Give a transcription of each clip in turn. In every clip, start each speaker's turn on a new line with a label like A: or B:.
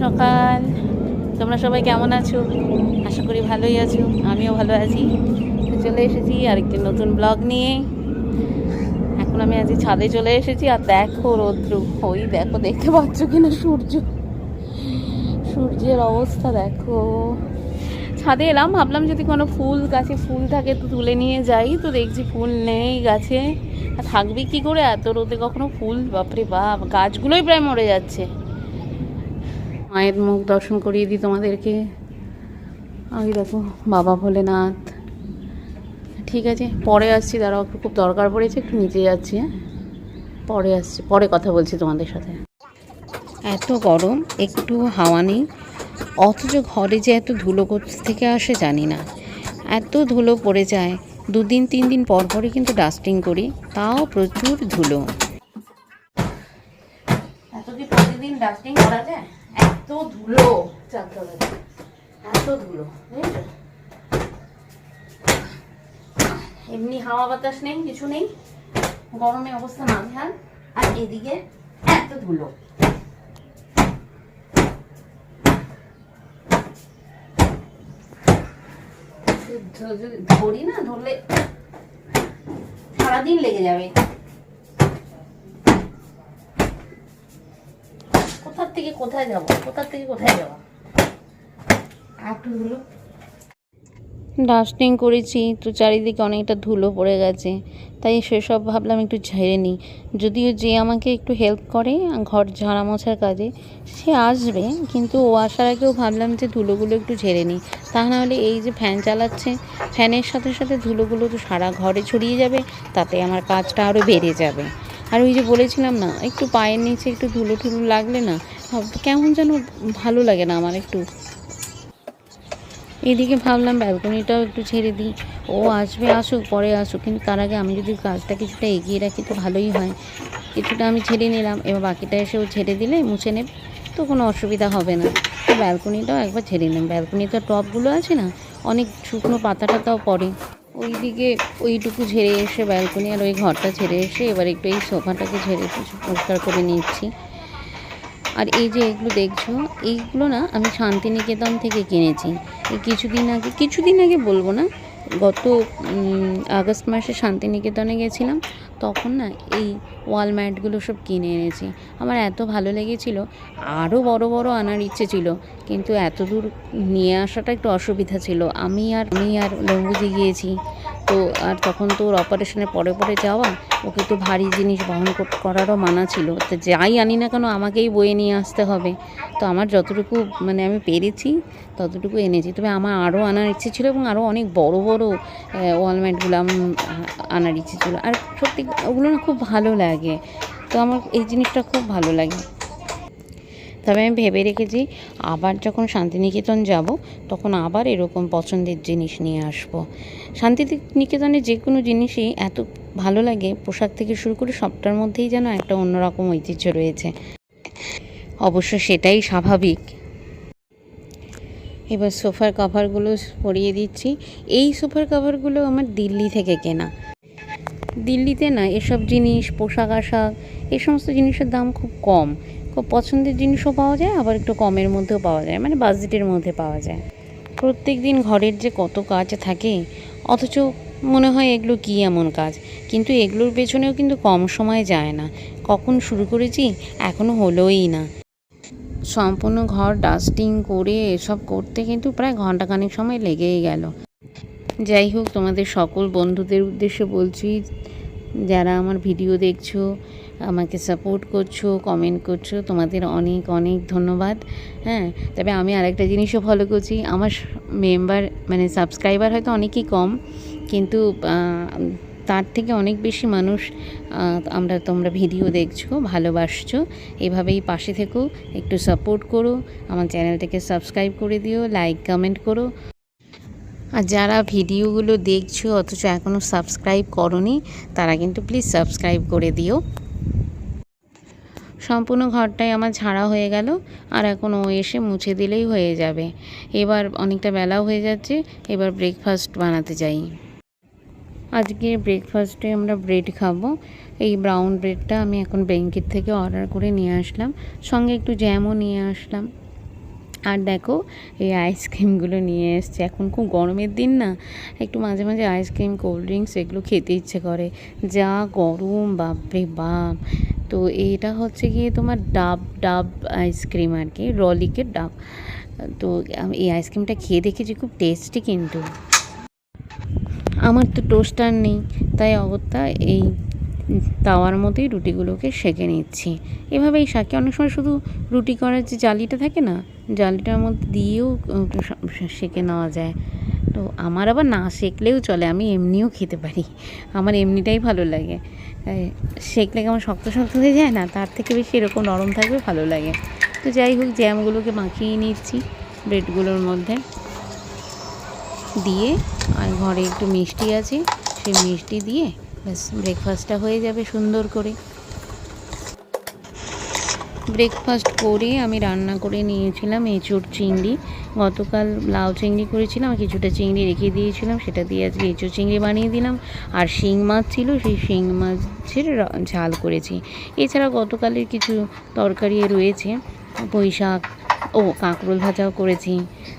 A: সকাল। তোমরা সবাই কেমন আছো? আশা করি ভালোই আছো, আমিও ভালো আছি। চলে এসেছি আরেকটি নতুন ব্লগ নিয়ে। এখন আমি আজ ছাদে চলে এসেছি, আর দেখো রৌদ্র, ওই দেখো, দেখতে পাচ্ছ কিনা সূর্যের অবস্থা দেখো। ছাদে এলাম, ভাবলাম যদি কোনো ফুল গাছে ফুল থাকে তো তুলে নিয়ে যাই, তো দেখছি ফুল নেই গাছে। আর থাকবে কি করে এত রোদে কখনো ফুল? বাপরে বাপ, গাছগুলোই প্রায় মরে যাচ্ছে। মায়ের মুখ দর্শন করিয়ে দিই তোমাদেরকে। আমি দেখো বাবা ভোলেনাথ। ঠিক আছে, পরে আসছি, দাঁড়াও, একটু খুব দরকার পড়েছে, একটু নিচে যাচ্ছি। হ্যাঁ, পরে আসছি, পরে কথা বলছি তোমাদের সাথে। এত গরম, একটু হাওয়া নেই, অথচ ঘরে যে এত ধুলো থেকে আসে জানি না। এত ধুলো পড়ে যায়, 2-3 দিন পর পরই কিন্তু ডাস্টিং করি, তাও প্রচুর ধুলো। এত কি প্রতিদিন ডাস্টিং করা যায়? এত ধুলো চারতলাতে, এত ধুলো, বুঝেছো? এমনি হাওয়া বাতাস নেই, কিছু নেই, গরমে অবস্থা নাজেহাল, আর এদিকে এত ধুলো। যদি ধরি না, ধরলে সারাদিন লেগে যাবে। কোথার থেকে কোথায় যাবো, একটু ধুলো। ডাস্টিং করেছি তো চারিদিকে অনেকটা ধুলো পড়ে গেছে, তাই সেসব ভাবলাম একটু ঝেড়ে নিই। যদিও যে আমাকে একটু হেল্প করে ঘর ঝাড়া মোছার কাজে, সে আসবে, কিন্তু ও আসার আগেও ভাবলাম যে ধুলোগুলো একটু ঝেড়ে নিই। তা নাহলে এই যে ফ্যান চালাচ্ছে, ফ্যানের সাথে সাথে ধুলোগুলো তো সারা ঘরে ছড়িয়ে যাবে, তাতে আমার কাজটা আরও বেড়ে যাবে। আর ওই যে বলেছিলাম না, একটু পায়ের নিচে একটু ধুলো লাগলে না কেমন যেন ভালো লাগে না আমার একটু। এদিকে ভাবলাম ব্যালকনিটাও একটু ছেড়ে দিই, ও আসবে, আসুক, পরে আসুক, কিন্তু তার আগে আমি যদি কাজটা কিছুটা এগিয়ে রাখি তো ভালোই হয়। কিছুটা আমি ছেড়ে নিলাম, এবার বাকিটা এসেও ছেড়ে দিলে মুছে নেবে, তো কোনো অসুবিধা হবে না। তো ব্যালকনিটাও একবার ছেড়ে নিলাম, ব্যালকনিতে টবগুলো আছে না, অনেক শুকনো পাতা টাতাও পড়ে। ওইদিকে ওইটুকু ঝেড়ে এসে ব্যালকনি আর ওই ঘরটা ছেড়ে এসে এবার একটু এই সোফাটাকে ঝেড়ে কিছু পরিষ্কার করে নিচ্ছি। আর এই যে এগুলো দেখছো, এইগুলো না আমি শান্তিনিকেতন থেকে কিনেছি। এই কিছুদিন আগে বলবো না, গত আগস্ট মাসে শান্তিনিকেতনে গেছিলাম, তখন না এই ওয়াল ম্যাটগুলো সব কিনে এনেছি। আমার এত ভালো লেগেছিলো, আরও বড় বড় আনার ইচ্ছে ছিল, কিন্তু এত দূর নিয়ে আসাটা একটু অসুবিধা ছিল। আমি আর লম্বুজি গিয়েছি তো, আর তখন তো ওর অপারেশনের পরে যাওয়া, ওকে তো ভারী জিনিস বহন করারও মানা ছিল, তো যাই আনি না কেন আমাকেই বয়ে নিয়ে আসতে হবে। তো আমার যতটুকু আমি পেরেছি ততটুকু এনেছি, তবে আমার আরও আনার ইচ্ছে ছিল, এবং আরও অনেক বড় বড় ওয়ালম্যাটগুলো আনার ইচ্ছে ছিল। আর সত্যি ওগুলো না খুব ভালো লাগে, তো আমার এই জিনিসটা খুব ভালো লাগে। তবে আমি ভেবে রেখেছি আবার যখন শান্তিনিকেতন যাব তখন আবার এরকম পছন্দের জিনিস নিয়ে আসব। শান্তিনিকেতনে যে কোনো জিনিসই এত ভালো লাগে, পোশাক থেকে শুরু করে সবটার মধ্যেই যেন একটা অন্যরকম ঐতিহ্য রয়েছে। অবশ্য সেটাই স্বাভাবিক। এবার সোফার কভারগুলো পরিয়ে দিচ্ছি। এই সোফার কভারগুলো আমার দিল্লি থেকে কেনা। দিল্লিতে না এসব জিনিস, পোশাক আশাক, এই সমস্ত জিনিসের দাম খুব কম, খুব পছন্দের জিনিসও পাওয়া যায়, আবার একটু কমের মধ্যেও পাওয়া যায়, মানে বাজেটের মধ্যে পাওয়া যায়। প্রত্যেক দিন ঘরের যে কত কাজ থাকে, অথচ মনে হয় এগুলো কী এমন কাজ, কিন্তু এগুলোর পেছনেও কিন্তু কম সময় যায় না। কখন শুরু করেছি এখনও হলোই না। সম্পূর্ণ ঘর ডাস্টিং করে এসব করতে কিন্তু প্রায় ঘন্টাখানেক সময় লেগেই গেল। যাই হোক, তোমাদের সকল বন্ধুদের উদ্দেশ্যে বলছি, যারা আমার ভিডিও দেখছো, আমাকে সাপোর্ট করছো, কমেন্ট করছো, তোমাদের অনেক অনেক ধন্যবাদ। হ্যাঁ, তবে আমি আরেকটা জিনিসও ফলো করছি, আমার মেম্বার সাবস্ক্রাইবার হয়তো অনেকই কম, কিন্তু তার থেকে অনেক বেশি মানুষ তোমরা ভিডিও দেখছো, ভালোবাসছো, এভাবেই পাশে থেকো, একটু সাপোর্ট করো, আমার চ্যানেলটাকে সাবস্ক্রাইব করে দিও, লাইক কমেন্ট করো। আর যারা ভিডিওগুলো দেখছো অথচ এখনও সাবস্ক্রাইব করোনি, তারা কিন্তু প্লিজ সাবস্ক্রাইব করে দিও। সম্পূর্ণ ঘরটাই আমার ঝাড়া হয়ে গেল, আর এখন ও এসে মুছে দিলেই হয়ে যাবে। এবার অনেকটা বেলাও হয়ে যাচ্ছে, এবার ব্রেকফাস্ট বানাতে যাই। আজকে ব্রেকফাস্টে আমরা ব্রেড খাবো। এই ব্রাউন ব্রেডটা আমি এখন ব্লিঙ্কিট থেকে অর্ডার করে নিয়ে আসলাম, সঙ্গে একটু জ্যামও নিয়ে আসলাম। আর দেখো এই আইসক্রিমগুলো নিয়ে এসছে। এখন খুব গরমের দিন না, একটু মাঝে মাঝে আইসক্রিম, কোল্ড ড্রিঙ্কস এগুলো খেতে ইচ্ছে করে, যা গরম বাপরে বাপ। তো এটা হচ্ছে গিয়ে তোমার ডাব ডাব আইসক্রিম আর কি, রলিকের ডাব। তো আমি এই আইসক্রিমটা খেয়ে দেখেছি, খুব টেস্টি। কিন্তু আমার তো টোস্টার নেই, তাই অগত্যা এই তাওয়ার মধ্যেই রুটিগুলোকে সেঁকে নিচ্ছি। এভাবেই শাকে অনেক সময় শুধু রুটি করার যে জালিটা থাকে না, জালিটার মধ্যে দিয়েও সেঁকে নেওয়া যায়। তো আমার আবার না সেঁকলেও চলে, আমি এমনিও খেতে পারি, আমার এমনিটাই ভালো লাগে। সেঁকলে কেমন শক্ত শক্ত হয়ে যায় না, তার থেকে বেশি এরকম নরম থাকবে ভালো লাগে। তো যাই হোক, জ্যামগুলোকে মাখিয়ে নিচ্ছি ব্রেডগুলোর মধ্যে দিয়ে, আর ঘরে একটু মিষ্টি আছে, সেই মিষ্টি দিয়ে ব্যাস ব্রেকফাস্টটা হয়ে যাবে সুন্দর করে। ব্রেকফাস্ট করে আমি রান্না করে নিয়েছিলাম এঁচোড় চিংড়ি। গতকাল লাউ চিংড়ি করেছিলাম, কিছুটা চিংড়ি রেখে দিয়েছিলাম, সেটা দিয়ে আজকে এঁচোড় চিংড়ি বানিয়ে দিলাম। আর শিং মাছ ছিল, সেই শিং মাছের ঝাল করেছি। এছাড়া গতকালের কিছু তরকারি রয়েছে, পুঁই শাক, কাঁকরোল ভাজাও করেছি।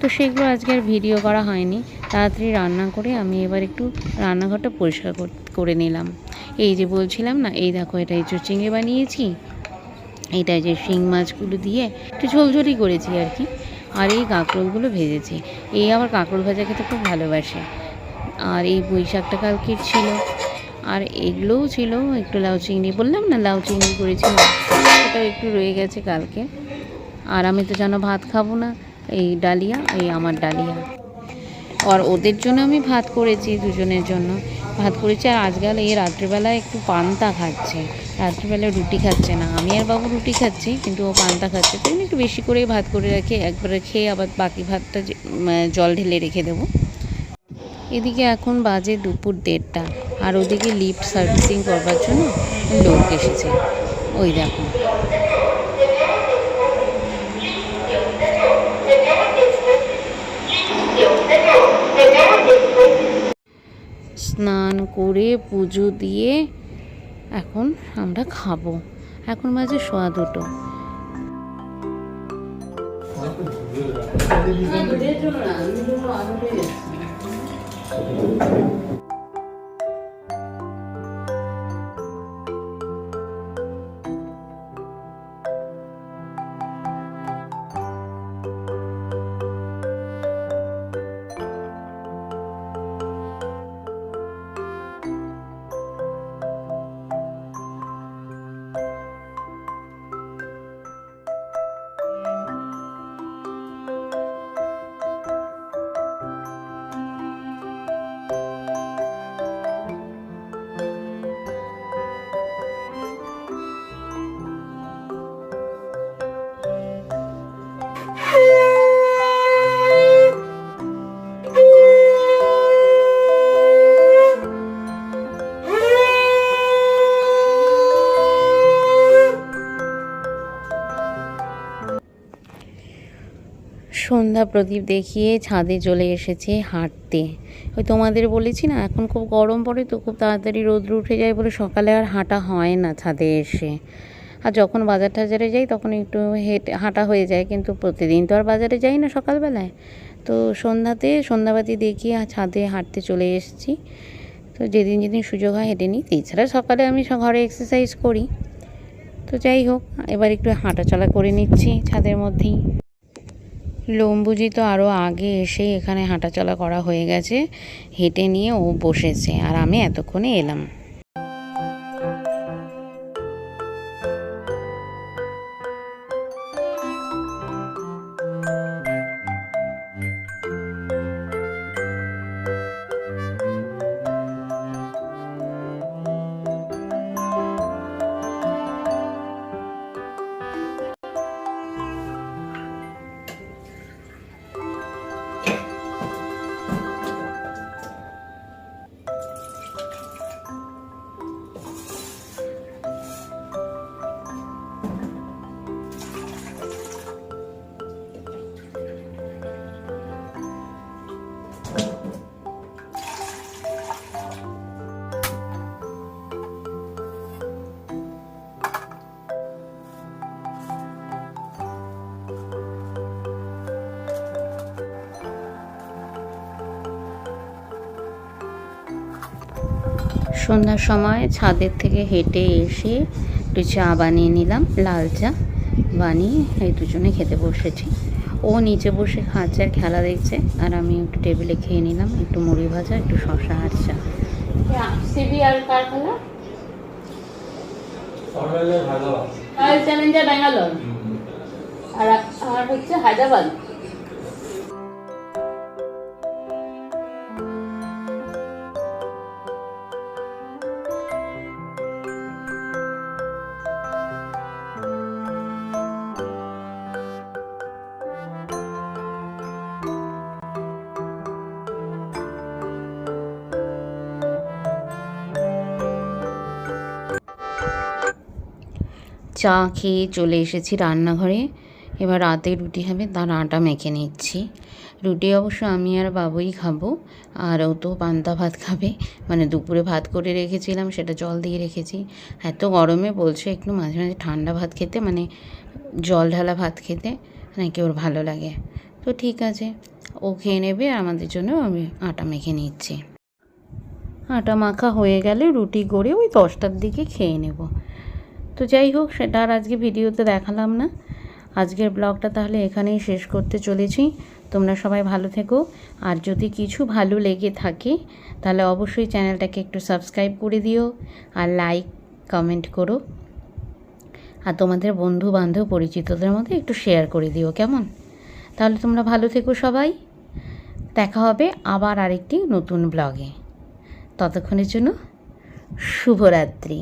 A: তো সেগুলো আজকে আর ভিডিও করা হয়নি। তাড়াতাড়ি রান্না করে আমি এবার একটু রান্নাঘরটা পরিষ্কার করে নিলাম। এই যে বলছিলাম না, এই দেখো এটা এঁচোড় চিংড়ি বানিয়েছি, এইটা যে শিং মাছগুলো দিয়ে একটু ঝোলঝোলি করেছি আর কি। আর এই কাঁকরোলগুলো ভেজেছি। এই আবার কাঁকরোল ভাজা খেতে খুব ভালোবাসে। আর এই পুঁই শাকটা কালকের ছিল, আর এগুলোও ছিল একটু লাউ চিংড়ি, বললাম না লাউ চিংড়ি করেছিলাম, ওটাও একটু রয়ে গেছে কালকে। আর আমি তো জানো ভাত খাবো না, এই ডালিয়া, এই আমার ডালিয়া। আর ওদের জন্য আমি ভাত করেছি, দুজনের জন্য ভাত করেছি। আর আজকাল এই রাত্রিবেলায় একটু পান্তা খাচ্ছে, রাত্রিবেলায় রুটি খাচ্ছে না। আমি আর বাবু রুটি খাচ্ছি, কিন্তু ও পান্তা খাচ্ছে। তাই একটু বেশি করেই ভাত করে রাখি, একবারে খেয়ে আবার বাকি ভাতটা জল ঢেলে রেখে দেবো। এদিকে এখন বাজে দুপুর 1:30, আর ওদিকে লিফট সার্ভিসিং করবার জন্য লোক এসেছে, ওই দেখো। স্নান করে পুজো দিয়ে এখন আমরা খাবো। এখন বাজে 2:15। সন্ধ্যা প্রদীপ দেখিয়ে ছাদে চলে এসেছে হাঁটতে। ওই তোমাদের বলেছি না, এখন খুব গরম পড়ে, তো খুব তাড়াতাড়ি রোদ্র উঠে যায় বলে সকালে আর হাঁটা হয় না ছাদে এসে। আর যখন বাজার টাজারে যাই তখন একটু হাঁটা হয়ে যায়, কিন্তু প্রতিদিন তো আর বাজারে যাই না সকালবেলায়। তো সন্ধ্যাবাতি দেখিয়ে ছাদে হাঁটতে চলে এসেছি। তো যেদিন যেদিন সুযোগ হয় হেঁটে নিই। এছাড়া সকালে আমি ঘরে এক্সারসাইজ করি। তো যাই হোক, এবার একটু হাঁটাচলা করে নিচ্ছি ছাদের মধ্যেই। লম্বুজি তো আরও আগে এসে এখানে হাঁটাচলা করা হয়ে গেছে, হেঁটে নিয়ে ও বসেছে, আর আমি এতক্ষণে এলাম। সন্ধ্যার সময় ছাদের থেকে হেঁটে এসে একটু চা বানিয়ে নিলাম, লাল চা বানিয়ে এই দুজনে খেতে বসেছি। ও নিচে বসে খাচ্ছে আর খেলা দেখছে, আর আমি একটু টেবিলে খেয়ে নিলাম একটু মুড়ি ভাজা, একটু শশা আর চা। সিবি আর কারখানা রয়্যাল চ্যালেঞ্জার ব্যাঙ্গালোর আর হচ্ছে হায়দ্রাবাদ। চা খেয়ে চলে এসেছি রান্নাঘরে। এবার রাতে রুটি হবে, তার আটা মেখে নিচ্ছি। রুটি অবশ্য আমি আর বাবুই খাবো, আর ও তো পান্তা ভাত খাবে। মানে দুপুরে ভাত করে রেখেছিলাম, সেটা জল দিয়ে রেখেছি। এত গরমে বলছে একটু মাঝে মাঝে ঠান্ডা ভাত খেতে, মানে জল ঢালা ভাত খেতে নাকি ওর ভালো লাগে। তো ঠিক আছে, ও খেয়ে নেবে, আর আমাদের জন্য আমি আটা মেখে নিচ্ছি। আটা মাখা হয়ে গেলে রুটি গড়ে ওই 10টার দিকে খেয়ে নেব। তো যাই হোক, সেটা আর আজকে ভিডিওতে দেখালাম না। আজকের ব্লগটা তাহলে এখানেই শেষ করতে চলেছি। তোমরা সবাই ভালো থেকো, আর যদি কিছু ভালো লেগে থাকে তাহলে অবশ্যই চ্যানেলটাকে একটু সাবস্ক্রাইব করে দিও, আর লাইক কমেন্ট করো, আর তোমাদের বন্ধু বান্ধব পরিচিতদের মধ্যে একটু শেয়ার করে দিও, কেমন? তাহলে তোমরা ভালো থেকো সবাই। দেখা হবে আবার আরেকটি নতুন ব্লগে। ততক্ষণের জন্য শুভরাত্রি।